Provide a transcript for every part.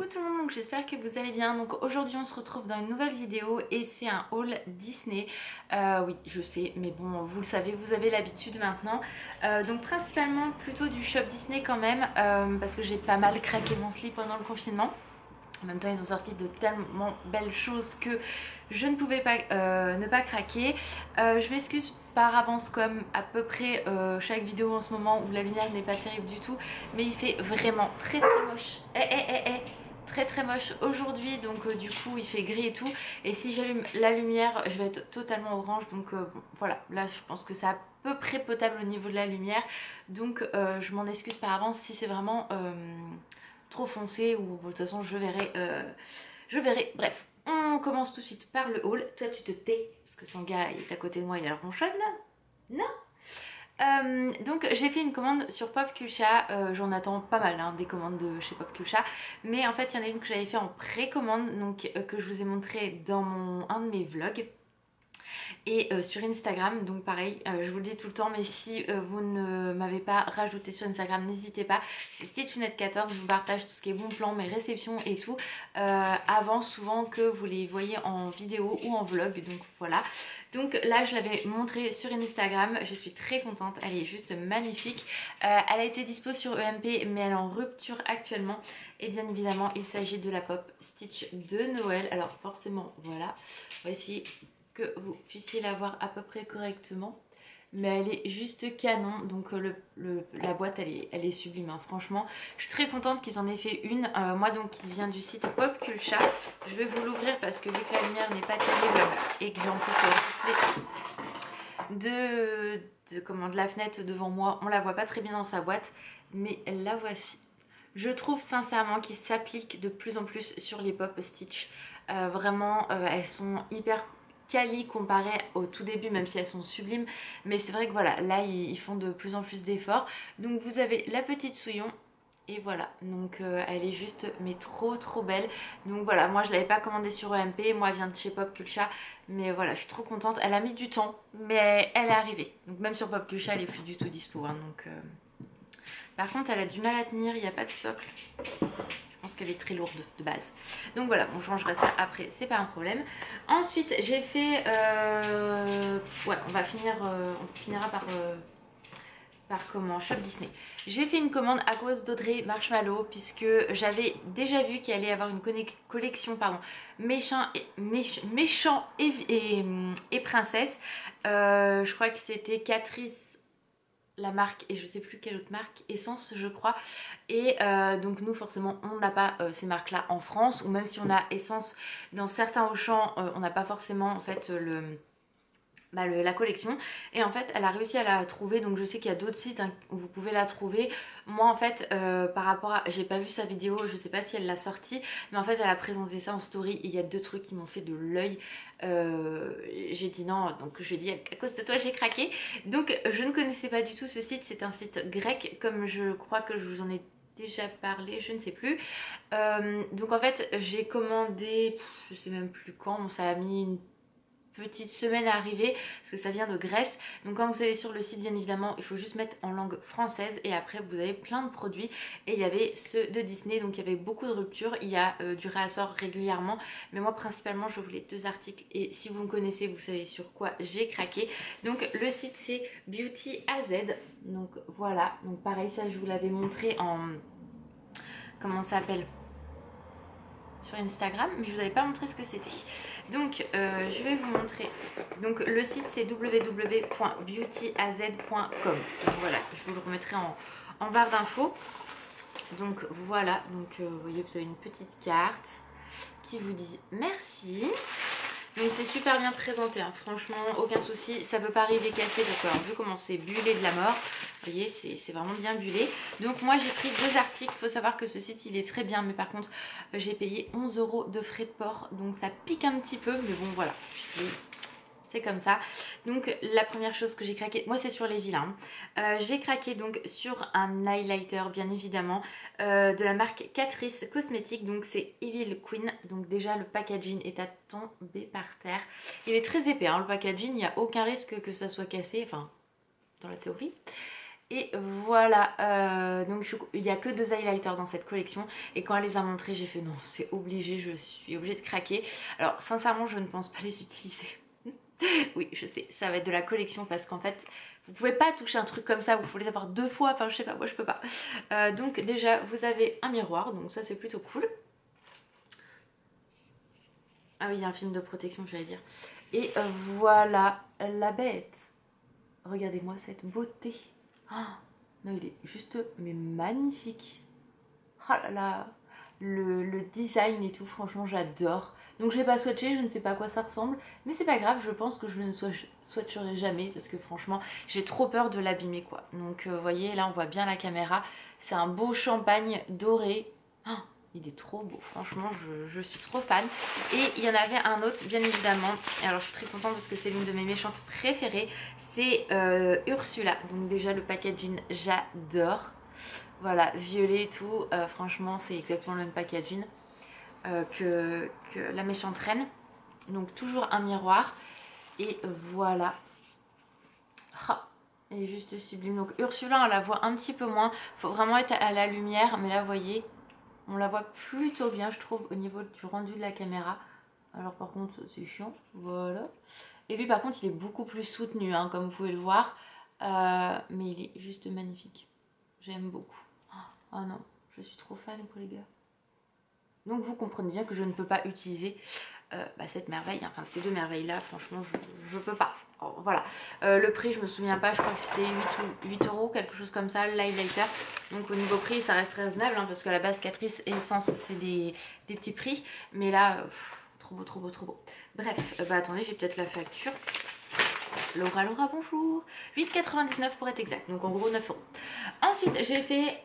Coucou tout le monde, donc j'espère que vous allez bien. Donc aujourd'hui on se retrouve dans une nouvelle vidéo et c'est un haul Disney. Oui je sais, mais bon vous le savez, vous avez l'habitude maintenant. Donc principalement plutôt du shop Disney quand même, parce que j'ai pas mal craqué mon slip pendant le confinement. En même temps ils ont sorti de tellement belles choses que je ne pouvais pas ne pas craquer. Je m'excuse par avance comme à peu près chaque vidéo en ce moment où la lumière n'est pas terrible du tout, mais il fait vraiment très moche. Très moche aujourd'hui, donc du coup il fait gris et tout, et si j'allume la lumière je vais être totalement orange, donc bon, voilà, là je pense que c'est à peu près potable au niveau de la lumière, donc je m'en excuse par avance si c'est vraiment trop foncé, ou de toute façon je verrai, bref. On commence tout de suite par le haul. Toi tu te tais parce que son gars est à côté de moi, il a le ronchonne là. Non. Donc j'ai fait une commande sur Popculcha, j'en attends pas mal hein, des commandes de chez Popculcha, mais en fait il y en a une que j'avais fait en précommande, donc que je vous ai montré dans un de mes vlogs. Et sur Instagram, donc pareil, je vous le dis tout le temps, mais si vous ne m'avez pas rajouté sur Instagram, n'hésitez pas. C'est Stitchounette14, je vous partage tout ce qui est bon plan, mes réceptions et tout, avant souvent que vous les voyez en vidéo ou en vlog, donc voilà. Donc là je l'avais montré sur Instagram, je suis très contente, elle est juste magnifique. Elle a été dispo sur EMP mais elle est en rupture actuellement. Et bien évidemment il s'agit de la Pop Stitch de Noël. Alors forcément voilà, voici que vous puissiez la voir à peu près correctement, mais elle est juste canon. Donc la boîte elle est sublime hein. Franchement je suis très contente qu'ils en aient fait une, moi donc qui vient du site Popculcha. Je vais vous l'ouvrir parce que vu que la lumière n'est pas terrible et que j'ai en plus le reflet de la fenêtre devant moi, on la voit pas très bien dans sa boîte, mais la voici. Je trouve sincèrement qu'ils s'appliquent de plus en plus sur les Pop Stitch, vraiment elles sont hyper quali comparé au tout début, même si elles sont sublimes, mais c'est vrai que voilà, là ils font de plus en plus d'efforts. Donc vous avez la petite Souillon et voilà, donc elle est juste mais trop belle. Donc voilà, moi je l'avais pas commandée sur EMP, moi elle vient de chez Popculcha, mais voilà, je suis trop contente. Elle a mis du temps mais elle est arrivée, donc même sur Popculcha elle est plus du tout dispo hein, donc par contre elle a du mal à tenir, il n'y a pas de socle. Je pense qu'elle est très lourde de base. Donc voilà, on changerait ça après, c'est pas un problème. Ensuite, j'ai fait... ouais, on finira par comment, Shop Disney. J'ai fait une commande à cause d'Audrey Marshmallow, puisque j'avais déjà vu qu'il allait y avoir une collection méchant et princesse. Je crois que c'était Catrice, la marque, et je sais plus quelle autre marque, Essence je crois, et donc nous forcément on n'a pas ces marques là en France, ou même si on a Essence dans certains Auchan, on n'a pas forcément en fait la collection. Et en fait elle a réussi à la trouver, donc je sais qu'il y a d'autres sites hein, où vous pouvez la trouver. Moi en fait par rapport à, j'ai pas vu sa vidéo, je sais pas si elle l'a sortie, mais en fait elle a présenté ça en story et il y a deux trucs qui m'ont fait de l'œil. J'ai dit non, donc je lui ai dit à cause de toi j'ai craqué. Donc je ne connaissais pas du tout ce site, c'est un site grec comme je crois que je vous en ai déjà parlé, je ne sais plus. Donc en fait j'ai commandé, je sais même plus quand, ça a mis une petite semaine à arriver parce que ça vient de Grèce. Donc quand vous allez sur le site, bien évidemment il faut juste mettre en langue française et après vous avez plein de produits. Et il y avait ceux de Disney, donc il y avait beaucoup de ruptures, il y a du réassort régulièrement, mais moi principalement je voulais deux articles et si vous me connaissez vous savez sur quoi j'ai craqué. Donc le site c'est Beauty AZ, donc voilà, donc pareil ça je vous l'avais montré en... comment ça s'appelle, sur Instagram, mais je vous avais pas montré ce que c'était. Donc je vais vous montrer. Donc le site c'est www.beautyaz.com. Voilà, je vous le remettrai en barre d'infos. Donc voilà, donc vous voyez vous avez une petite carte qui vous dit merci. Donc c'est super bien présenté hein. Franchement aucun souci, ça peut pas arriver cassé parce que alors, vu comment c'est bullé de la mort, vous voyez c'est vraiment bien bullé. Donc moi j'ai pris deux articles, il faut savoir que ce site il est très bien, mais par contre j'ai payé 11 € de frais de port, donc ça pique un petit peu, mais bon voilà, c'est comme ça. Donc la première chose que j'ai craqué, moi c'est sur les vilains, j'ai craqué donc sur un highlighter bien évidemment de la marque Catrice Cosmétiques, donc c'est Evil Queen. Donc déjà le packaging est à tomber par terre, il est très épais hein, le packaging, il n'y a aucun risque que ça soit cassé, enfin dans la théorie. Et voilà, donc il n'y a que 2 highlighters dans cette collection. Et quand elle les a montrés, j'ai fait non, c'est obligé, je suis obligée de craquer. Alors sincèrement, je ne pense pas les utiliser. Oui, je sais, ça va être de la collection parce qu'en fait, vous pouvez pas toucher un truc comme ça, il faut les avoir 2 fois, enfin je sais pas, moi je peux pas. Donc déjà, vous avez un miroir, donc ça c'est plutôt cool. Ah oui, il y a un film de protection, j'allais dire. Et voilà la bête. Regardez-moi cette beauté. Ah, non, il est juste mais magnifique. Oh là là, le design et tout, franchement j'adore. Donc je l'ai pas swatché, je ne sais pas à quoi ça ressemble, mais c'est pas grave, je pense que je ne swatcherai jamais parce que franchement j'ai trop peur de l'abîmer quoi. Donc vous voyez là on voit bien la caméra, c'est un beau champagne doré. Oh, il est trop beau, franchement je suis trop fan. Et il y en avait un autre bien évidemment, alors je suis très contente parce que c'est l'une de mes méchantes préférées, c'est Ursula. Donc déjà le packaging j'adore. Voilà, violet et tout, franchement c'est exactement le même packaging que la méchante reine. Donc toujours un miroir. Et voilà. Ah, elle est juste sublime. Donc Ursula on la voit un petit peu moins. Faut vraiment être à la lumière. Mais là vous voyez, on la voit plutôt bien je trouve au niveau du rendu de la caméra. Alors par contre c'est chiant. Voilà. Et lui par contre il est beaucoup plus soutenu hein, comme vous pouvez le voir. Mais il est juste magnifique. J'aime beaucoup. Oh non, je suis trop fan quoi les gars. Donc vous comprenez bien que je ne peux pas utiliser cette merveille, enfin ces 2 merveilles là, franchement je peux pas. Alors, voilà, le prix je me souviens pas, je crois que c'était 8 euros, quelque chose comme ça, l'highlighter. Donc au niveau prix ça reste raisonnable hein, parce que à la base Catrice et Essence c'est des petits prix. Mais là, trop beau, trop beau, trop beau. Bref, attendez, j'ai peut-être la facture. Laura, bonjour. 8,99 pour être exact, donc en gros 9 euros. Ensuite j'ai fait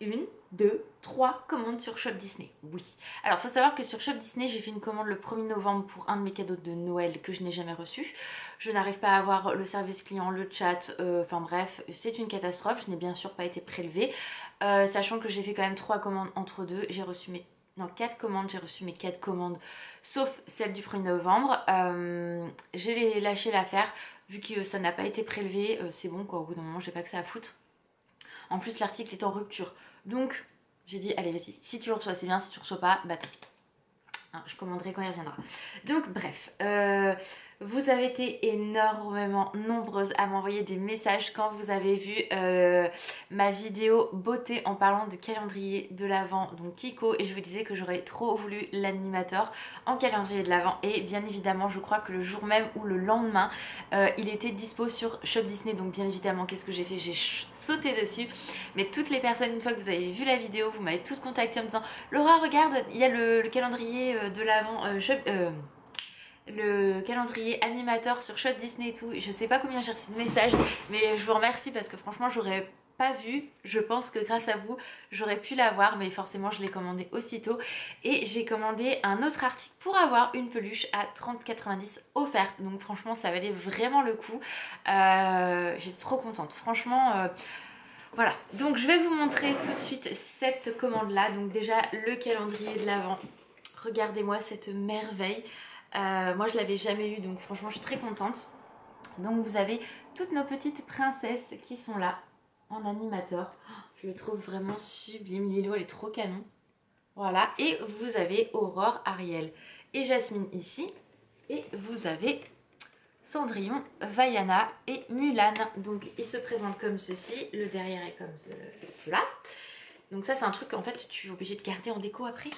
1, 2, 3 commandes sur Shop Disney. Oui. Alors, il faut savoir que sur Shop Disney, j'ai fait une commande le 1er novembre pour un de mes cadeaux de Noël que je n'ai jamais reçu. Je n'arrive pas à avoir le service client, le chat, enfin bref, c'est une catastrophe. Je n'ai bien sûr pas été prélevée. Sachant que j'ai fait quand même 3 commandes entre deux. J'ai reçu mes... Non, 4 commandes. J'ai reçu mes 4 commandes, sauf celle du 1er novembre. J'ai lâché l'affaire. Vu que ça n'a pas été prélevé, c'est bon quoi. Au bout d'un moment, j'ai pas que ça à foutre. En plus, l'article est en rupture. Donc, j'ai dit, allez, vas-y, si tu le reçois, c'est bien, si tu le reçois pas, bah tant pis. Hein, je commanderai quand il reviendra. Donc, bref, vous avez été énormément nombreuses à m'envoyer des messages quand vous avez vu ma vidéo beauté en parlant de calendrier de l'Avent, donc Kiko, et je vous disais que j'aurais trop voulu l'animateur en calendrier de l'Avent. Et bien évidemment, je crois que le jour même ou le lendemain, il était dispo sur Shop Disney. Donc bien évidemment, qu'est-ce que j'ai fait? J'ai sauté dessus. Mais toutes les personnes, une fois que vous avez vu la vidéo, vous m'avez toutes contacté en me disant Laura, regarde, il y a le calendrier de l'Avent, le calendrier animateur sur Shop Disney et tout. Je sais pas combien j'ai reçu de messages, mais je vous remercie parce que franchement j'aurais pas vu. Je pense que grâce à vous j'aurais pu l'avoir, mais forcément je l'ai commandé aussitôt. Et j'ai commandé un autre article pour avoir une peluche à 30,90 offerte. Donc franchement ça valait vraiment le coup. J'étais trop contente, franchement. Voilà, donc je vais vous montrer tout de suite cette commande là. Donc déjà le calendrier de l'Avent. Regardez-moi cette merveille. Moi je l'avais jamais eu, donc franchement je suis très contente. Donc vous avez toutes nos petites princesses qui sont là en animateur. Je le trouve vraiment sublime. Lilo elle est trop canon. Voilà, et vous avez Aurore, Ariel et Jasmine ici. Et vous avez Cendrillon, Vaiana et Mulan. Donc ils se présentent comme ceci. Le derrière est comme cela. Donc ça c'est un truc en fait tu es obligé de garder en déco après.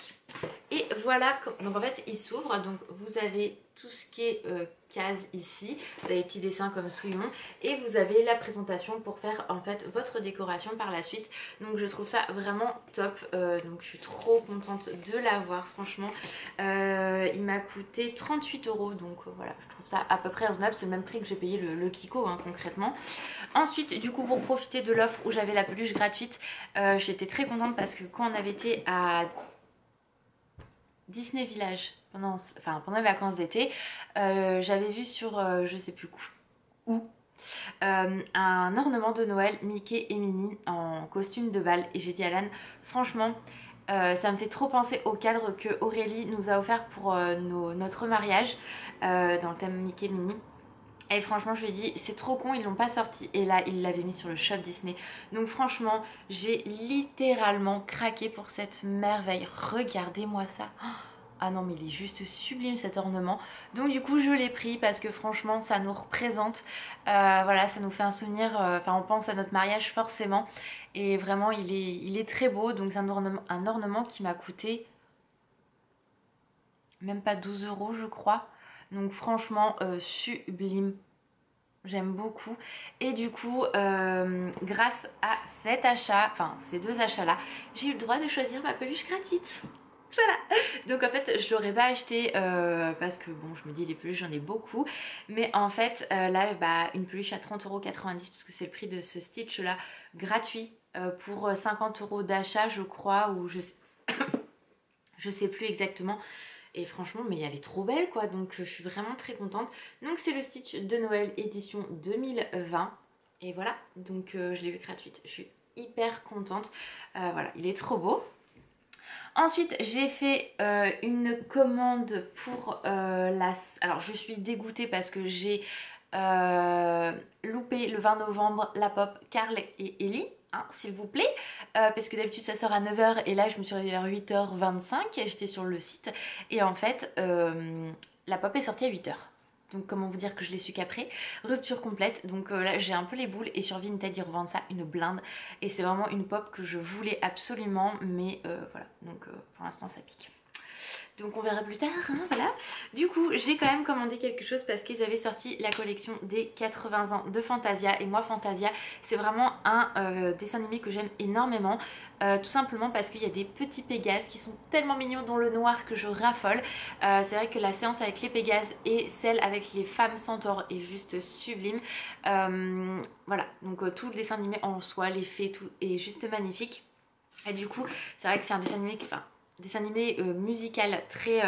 Et voilà, donc en fait il s'ouvre. Donc vous avez tout ce qui est case ici. Vous avez des petits dessins comme Souillon. Et vous avez la présentation pour faire en fait votre décoration par la suite. Donc je trouve ça vraiment top. Donc je suis trop contente de l'avoir franchement. Il m'a coûté 38 €. Donc voilà, je trouve ça à peu près raisonnable. C'est le même prix que j'ai payé le Kiko hein, concrètement. Ensuite du coup pour profiter de l'offre où j'avais la peluche gratuite, j'étais très contente parce que quand on avait été à Disney Village pendant les vacances d'été, j'avais vu sur je sais plus où un ornement de Noël Mickey et Minnie en costume de bal et j'ai dit à Alan franchement ça me fait trop penser au cadre que Aurélie nous a offert pour notre mariage dans le thème Mickey et Minnie. Et franchement je lui ai dit c'est trop con, ils l'ont pas sorti. Et là ils l'avaient mis sur le shop Disney. Donc franchement j'ai littéralement craqué pour cette merveille. Regardez-moi ça. Ah non mais il est juste sublime cet ornement. Donc du coup je l'ai pris parce que franchement ça nous représente. Voilà, ça nous fait un souvenir. Enfin on pense à notre mariage forcément. Et vraiment il est très beau. Donc c'est un ornement qui m'a coûté même pas 12 € je crois. Donc franchement sublime. J'aime beaucoup. Et du coup grâce à cet achat, enfin ces deux achats là, j'ai eu le droit de choisir ma peluche gratuite. Voilà, donc en fait je l'aurais pas acheté parce que bon je me dis les peluches j'en ai beaucoup. Mais en fait là bah, une peluche à 30,90 € parce que c'est le prix de ce Stitch là gratuit pour 50 € d'achat je crois, ou je sais plus exactement. Et franchement mais elle est trop belle quoi, donc je suis vraiment très contente. Donc c'est le Stitch de Noël édition 2020. Et voilà, donc je l'ai eu gratuite, je suis hyper contente. Voilà, il est trop beau. Ensuite j'ai fait une commande pour Alors je suis dégoûtée parce que j'ai loupé le 20 novembre la pop Carl et Ellie. Hein, s'il vous plaît, parce que d'habitude ça sort à 9 h et là je me suis réveillée à 8h25 et j'étais sur le site et en fait la pop est sortie à 8 h. Donc comment vous dire que je l'ai su qu'après. Rupture complète, donc là j'ai un peu les boules et sur Vinted ils revendent ça une blinde. Et c'est vraiment une pop que je voulais absolument, mais voilà, donc pour l'instant ça pique. Donc on verra plus tard, hein, voilà. Du coup j'ai quand même commandé quelque chose parce qu'ils avaient sorti la collection des 80 ans de Fantasia. Et moi Fantasia c'est vraiment un dessin animé que j'aime énormément. Tout simplement parce qu'il y a des petits Pégases qui sont tellement mignons, dont le noir que je raffole. C'est vrai que la séance avec les Pégases et celle avec les femmes centaures est juste sublime. Voilà, donc tout le dessin animé en soi, les fées, tout est juste magnifique. Et du coup c'est vrai que c'est un dessin animé qui... Enfin, dessin animé musical très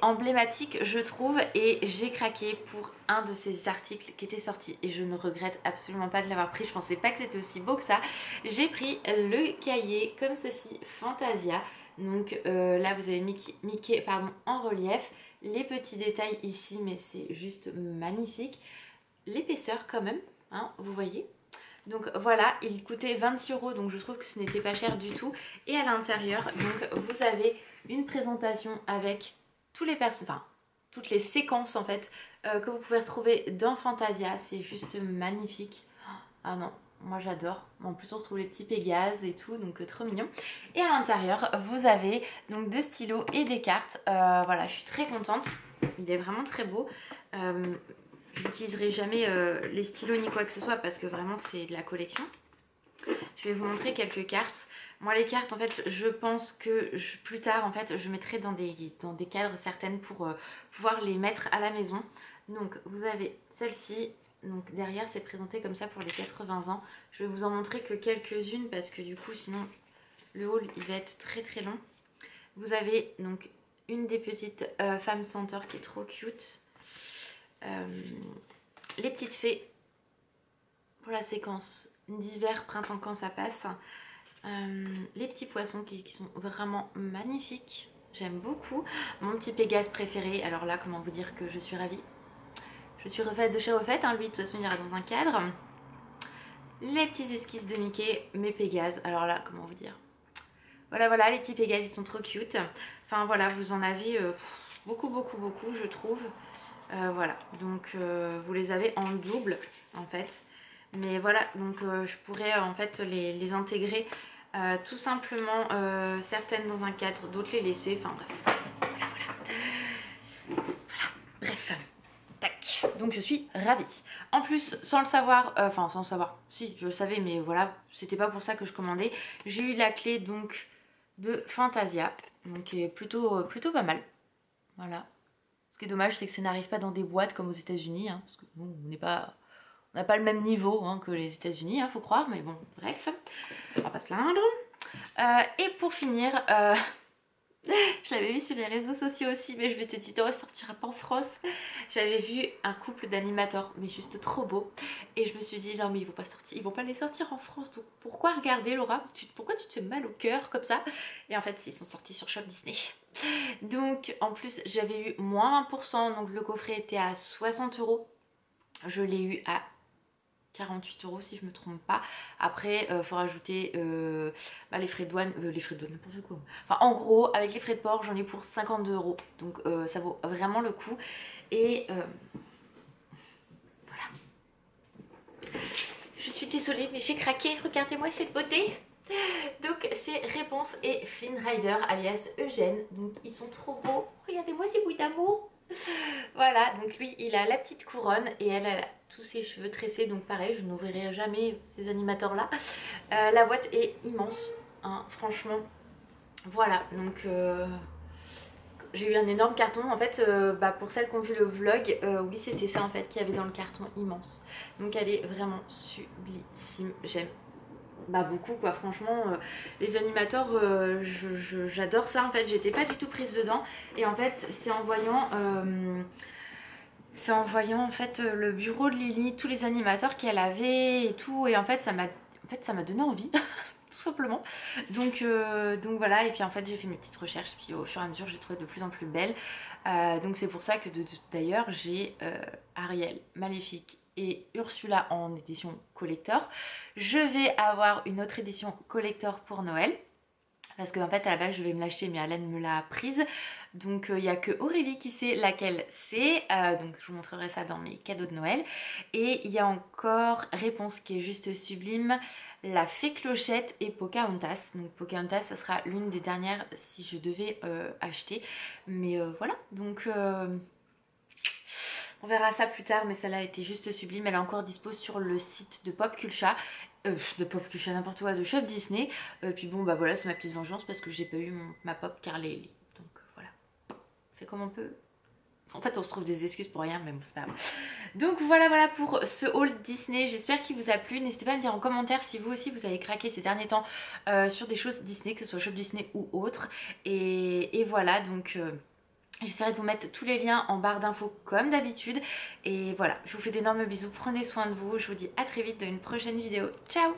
emblématique je trouve, et j'ai craqué pour un de ces articles qui était sorti et je ne regrette absolument pas de l'avoir pris. Je pensais pas que c'était aussi beau que ça. J'ai pris le cahier comme ceci, Fantasia. Donc là vous avez Mickey pardon, en relief, les petits détails ici mais c'est juste magnifique, l'épaisseur quand même, hein, vous voyez. Donc voilà, il coûtait 26 € donc je trouve que ce n'était pas cher du tout. Et à l'intérieur, donc vous avez une présentation avec tous les enfin, toutes les séquences en fait que vous pouvez retrouver dans Fantasia. C'est juste magnifique. Ah non, moi j'adore. En plus on retrouve les petits Pégases et tout, donc trop mignon. Et à l'intérieur, vous avez donc deux stylos et des cartes. Voilà, je suis très contente. Il est vraiment très beau. Je n'utiliserai jamais les stylos ni quoi que ce soit parce que vraiment c'est de la collection. Je vais vous montrer quelques cartes. Moi les cartes en fait je pense que plus tard en fait je mettrai dans des cadres certaines pour pouvoir les mettre à la maison. Donc vous avez celle-ci. Donc derrière c'est présenté comme ça pour les 80 ans. Je vais vous en montrer que quelques-unes parce que du coup sinon le haul il va être très très long. Vous avez donc une des petites femmes centaures qui est trop cute. Les petites fées pour la séquence d'hiver, printemps quand ça passe. Les petits poissons qui sont vraiment magnifiques. J'aime beaucoup. Mon petit Pégase préféré. Alors là, comment vous dire que je suis ravie. Je suis refaite de chez refaite. Hein. Lui, de toute façon, il ira dans un cadre. Les petits esquisses de Mickey, mes Pégases. Alors là, comment vous dire. Voilà, voilà, les petits Pégases, ils sont trop cute. Enfin voilà, vous en avez beaucoup, je trouve. Voilà, donc vous les avez en double en fait. Mais voilà, donc je pourrais en fait les intégrer tout simplement, certaines dans un cadre, d'autres les laisser. Enfin bref, voilà. Bref, tac. Donc je suis ravie. En plus, sans le savoir, enfin sans le savoir, si je le savais, mais voilà, c'était pas pour ça que je commandais. J'ai eu la clé donc de Fantasia, donc qui est plutôt pas mal. Voilà. Ce qui est dommage, c'est que ça n'arrive pas dans des boîtes comme aux États-Unis, hein, parce que bon, on n'a pas le même niveau hein, que les États-Unis, hein, faut croire, mais bon, bref, on va pas se plaindre. Et pour finir, Je l'avais vu sur les réseaux sociaux aussi, mais je vais te dire, oh, il sortira pas en France. J'avais vu un couple d'animateurs, mais juste trop beau. Et je me suis dit, non mais ils vont pas sortir, ils vont pas les sortir en France. Donc pourquoi regarder, Laura? Pourquoi tu te fais mal au cœur comme ça? Et en fait, ils sont sortis sur Shop Disney. Donc en plus, j'avais eu moins 1%, donc le coffret était à 60 €. Je l'ai eu à 48 € si je me trompe pas. Après faut rajouter les frais de douane, n'importe quoi. Enfin en gros avec les frais de port j'en ai pour 52 €. Donc ça vaut vraiment le coup. Et voilà. Je suis désolée mais j'ai craqué, regardez-moi cette beauté. Donc c'est Réponse et Flynn Rider alias Eugène. Donc ils sont trop beaux. Regardez-moi ces bouts d'amour. Voilà, donc lui il a la petite couronne et elle a tous ses cheveux tressés, donc pareil je n'ouvrirai jamais ces animateurs là. La boîte est immense, hein, franchement. Voilà, donc j'ai eu un énorme carton en fait, pour celles qui ont vu le vlog, oui c'était ça en fait qu'il y avait dans le carton immense. Donc elle est vraiment sublissime, j'aime beaucoup quoi, franchement les animateurs j'adore ça en fait, j'étais pas du tout prise dedans et en fait c'est en voyant en fait le bureau de Lily, tous les animateurs qu'elle avait et tout, et en fait ça m'a donné envie tout simplement. Donc voilà, et puis en fait j'ai fait mes petites recherches, puis au fur et à mesure j'ai trouvé de plus en plus belle. Donc c'est pour ça que d'ailleurs j'ai Ariel, Maléfique et Ursula en édition collector. Je vais avoir une autre édition collector pour Noël. Parce qu'en fait à la base je vais me l'acheter mais Alain me l'a prise. Donc il n'y a que Aurélie qui sait laquelle c'est. Donc je vous montrerai ça dans mes cadeaux de Noël. Et il y a encore Réponse qui est juste sublime. La Fée Clochette et Pocahontas. Donc Pocahontas ça sera l'une des dernières si je devais acheter. Mais voilà, donc on verra ça plus tard, mais celle-là était juste sublime. Elle est encore dispo sur le site de Popculcha. N'importe quoi, de Shop Disney. Puis bon bah voilà, c'est ma petite vengeance parce que j'ai pas eu ma pop Carly. Donc voilà, on fait comme on peut. En fait on se trouve des excuses pour rien, mais bon c'est pas grave. Donc voilà pour ce haul Disney, j'espère qu'il vous a plu. N'hésitez pas à me dire en commentaire si vous aussi vous avez craqué ces derniers temps sur des choses Disney, que ce soit Shop Disney ou autre. Et voilà, donc j'essaierai de vous mettre tous les liens en barre d'infos comme d'habitude. Et voilà, je vous fais d'énormes bisous, prenez soin de vous, je vous dis à très vite dans une prochaine vidéo. Ciao!